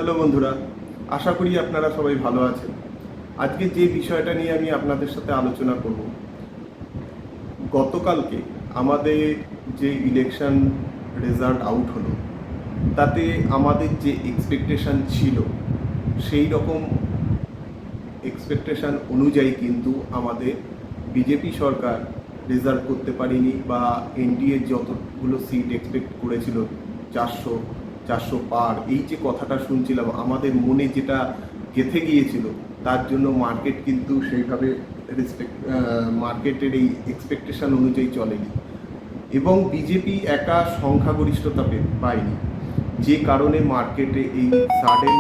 Hello বন্ধুরা, আশা করি আপনারা সবাই ভালো আছেন। আজকে যে বিষয়টা নিয়ে আমি আপনাদের সাথে আলোচনা করব, গতকালকে আমাদের যে ইলেকশন রেজাল্ট আউট হলো, তাতে আমাদের যে এক্সপেকটেশন ছিল সেই রকম এক্সপেকটেশন অনুযায়ী কিন্তু আমাদের বিজেপি সরকার রেজাল্ট করতে পারেনি, বা এনডিএ যতগুলো সিট এক্সপেক্ট করেছিল 400 পার, এই যে কথাটা শুনছিলাম আমাদের মনে যেটা গেঁথে গিয়েছিল, তার জন্য মার্কেট কিন্তু সেইভাবে মার্কেটের এই এক্সপেকটেশন অনুযায়ী চলেনি এবং বিজেপি একা সংখ্যাগরিষ্ঠতা পায়নি, যে কারণে মার্কেটে এই সাডেন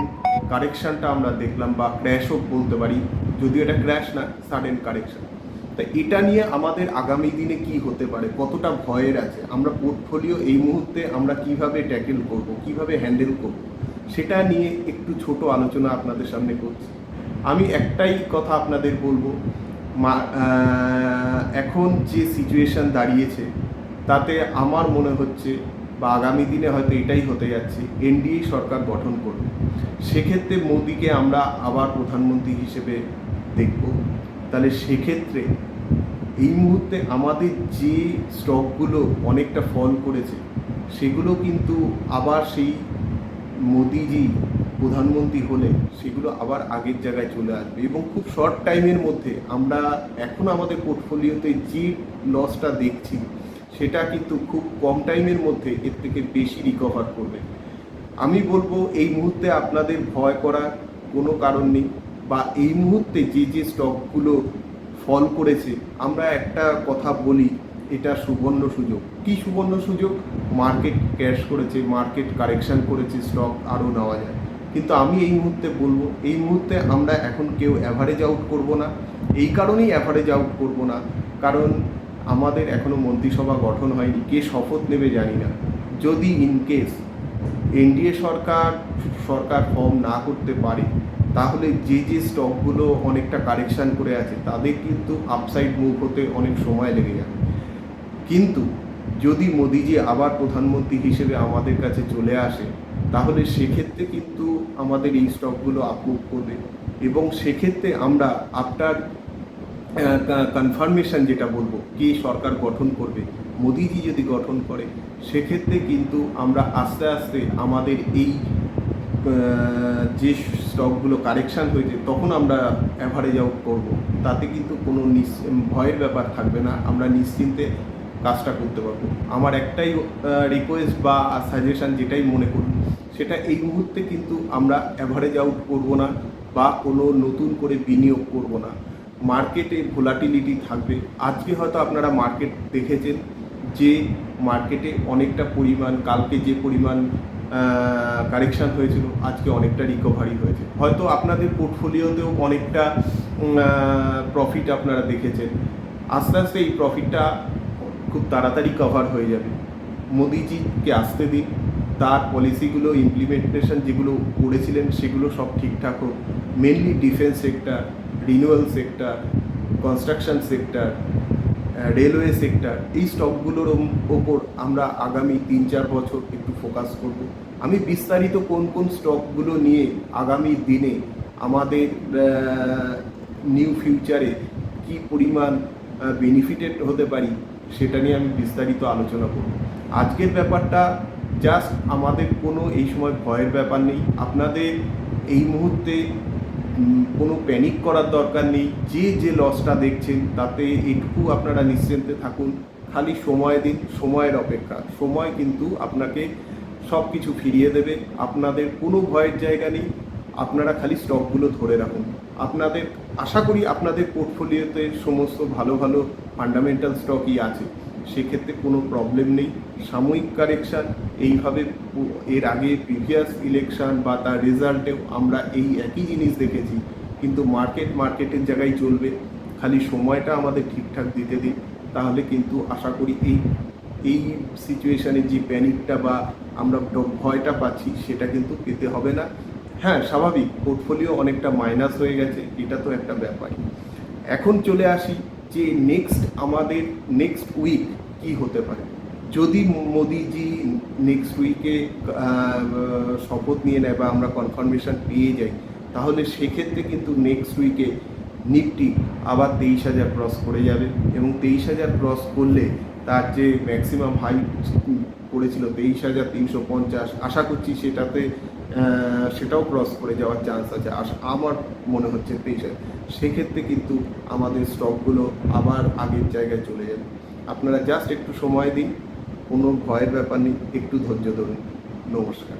কারেকশানটা আমরা দেখলাম, বা ক্র্যাশও বলতে পারি, যদিও এটা ক্র্যাশ না, সাডেন কারেকশান। তা এটা নিয়ে আমাদের আগামী দিনে কি হতে পারে, কতটা ভয়ের আছে, আমরা পোর্টফোলিও এই মুহূর্তে আমরা কিভাবে ট্যাকেল করব, কিভাবে হ্যান্ডেল করব, সেটা নিয়ে একটু ছোট আলোচনা আপনাদের সামনে করছি। আমি একটাই কথা আপনাদের বলবো, এখন যে সিচুয়েশান দাঁড়িয়েছে তাতে আমার মনে হচ্ছে, বা আগামী দিনে হয়তো এটাই হতে যাচ্ছে, এনডিএ সরকার গঠন করবে। সেক্ষেত্রে মোদিকে আমরা আবার প্রধানমন্ত্রী হিসেবে দেখব। তাহলে সেক্ষেত্রে এই মুহূর্তে আমাদের যে স্টকগুলো অনেকটা ফল করেছে, সেগুলো কিন্তু আবার সেই মোদিজি প্রধানমন্ত্রী হলে সেগুলো আবার আগের জায়গায় চলে আসবে, এবং খুব শর্ট টাইমের মধ্যে আমরা এখন আমাদের পোর্টফোলিওতে যে লসটা দেখছি সেটা কিন্তু খুব কম টাইমের মধ্যে এর থেকে বেশি রিকভার করবে। আমি বলবো এই মুহূর্তে আপনাদের ভয় করার কোনো কারণ নেই, বা এই মুহূর্তে যে যে স্টকগুলো ফল করেছে, আমরা একটা কথা বলি, এটা সুবর্ণ সুযোগ। কি সুবর্ণ সুযোগ? মার্কেট ক্র্যাশ করেছে, মার্কেট কারেকশান করেছে, স্টক আরও নেওয়া যায়। কিন্তু আমি এই মুহূর্তে বলবো, এই মুহূর্তে আমরা এখন কেউ অ্যাভারেজ আউট করব না। এই কারণেই অ্যাভারেজ আউট করব না, কারণ আমাদের এখনও মন্ত্রিসভা গঠন হয়নি, কে শপথ নেবে জানি না। যদি ইনকেস এনডিএ সরকার ফর্ম না করতে পারে, তাহলে যে যে স্টকগুলো অনেকটা কারেকশান করে আছে তাদের কিন্তু আপসাইড মুভ হতে অনেক সময় লেগে যাবে। কিন্তু যদি মোদিজি আবার প্রধানমন্ত্রী হিসেবে আমাদের কাছে চলে আসে, তাহলে সেক্ষেত্রে কিন্তু আমাদের এই স্টকগুলো আপমুভ করবে, এবং সেক্ষেত্রে আমরা আফটার কনফার্মেশন যেটা বলবো, কে সরকার গঠন করবে, মোদিজি যদি গঠন করে, সেক্ষেত্রে কিন্তু আমরা আস্তে আস্তে আমাদের এই যে স্টকগুলো কারেকশান হয়েছে তখন আমরা অ্যাভারেজ আউট করবো। তাতে কিন্তু কোনো ভয়ের ব্যাপার থাকবে না, আমরা নিশ্চিন্তে কাজটা করতে পারবো। আমার একটাই রিকোয়েস্ট বা সাজেশান, যেটাই মনে করি, সেটা এই মুহূর্তে কিন্তু আমরা অ্যাভারেজ আউট করবো না, বা কোনো নতুন করে বিনিয়োগ করব না। মার্কেটে ভোলাটিলিটি থাকবে। আজকে হয়তো আপনারা মার্কেট দেখেছেন যে মার্কেটে অনেকটা পরিমাণ, কালকে যে পরিমাণ কারেকশান হয়েছিল, আজকে অনেকটা রিকভারি হয়েছে। হয়তো আপনাদের পোর্টফোলিওতেও অনেকটা প্রফিট আপনারা দেখেছেন। আস্তে আস্তে এই প্রফিটটা খুব তাড়াতাড়ি কভার হয়ে যাবে। মোদিজিকে আসতে দিন, তার পলিসিগুলো ইমপ্লিমেন্টেশন যেগুলো করেছিলেন সেগুলো সব ঠিকঠাক হোক। Mainly defence sector, renewal sector, construction sector, railway sector, এই স্টকগুলোর ওপর আমরা আগামী 3-4 বছর একটু ফোকাস করব। আমি বিস্তারিত কোন কোন স্টকগুলো নিয়ে আগামী দিনে আমাদের নিউ ফিউচারে কি পরিমাণ বেনিফিটেড হতে পারি, সেটা নিয়ে আমি বিস্তারিত আলোচনা করব। আজকের ব্যাপারটা জাস্ট আমাদের কোনো এই সময় ভয়ের ব্যাপার নেই। আপনাদের এই মুহূর্তে কোনো প্যানিক করার দরকার নেই। যে যে লসটা দেখছেন তাতে একটু আপনারা নিশ্চিন্তে থাকুন, খালি সময় দিন, সময়ের অপেক্ষা। সময় কিন্তু আপনাকে সব কিছু ফিরিয়ে দেবে। আপনাদের কোনো ভয়ের জায়গা নেই, আপনারা খালি স্টকগুলো ধরে রাখুন। আপনাদের আশা করি আপনাদের পোর্টফোলিওতে সমস্ত ভালো ভালো ফান্ডামেন্টাল স্টকই আছে, সেক্ষেত্রে কোনো প্রবলেম নেই। সাময়িক কারেকশান এইভাবে এর আগে প্রিভিয়াস ইলেকশন বা তার রেজাল্টেও আমরা এই একই জিনিস দেখেছি, কিন্তু মার্কেটের জায়গায় চলবে। খালি সময়টা আমাদের ঠিকঠাক দিতে দিন, তাহলে কিন্তু আশা করি এই সিচুয়েশানে যে প্যানিকটা বা আমরা ভয়টা পাচ্ছি সেটা কিন্তু পেতে হবে না। হ্যাঁ, স্বাভাবিক, পোর্টফোলিও অনেকটা মাইনাস হয়ে গেছে, এটা তো একটা ব্যাপার। এখন চলে আসি যে আমাদের নেক্সট উইক কি হতে পারে। যদি মোদিজি নেক্সট উইকে শপথ নিয়ে নেয় বা আমরা কনফার্মেশন পেয়ে যাই, তাহলে সেক্ষেত্রে কিন্তু নেক্সট উইকে নিফটি আবার 23,000 ক্রস করে যাবে এবং 23,000 ক্রস করলে তার যে ম্যাক্সিমাম হাই করেছিল 23,350, আশা করছি সেটাও ক্রস করে যাওয়ার চান্স আছে। আমার মনে হচ্ছে 23,000, সেক্ষেত্রে কিন্তু আমাদের স্টকগুলো আবার আগের জায়গায় চলে যাবে। আপনারা জাস্ট একটু সময় দিন, কোনো ভয়ের ব্যাপার নেই, একটু ধৈর্য ধরুন। নমস্কার।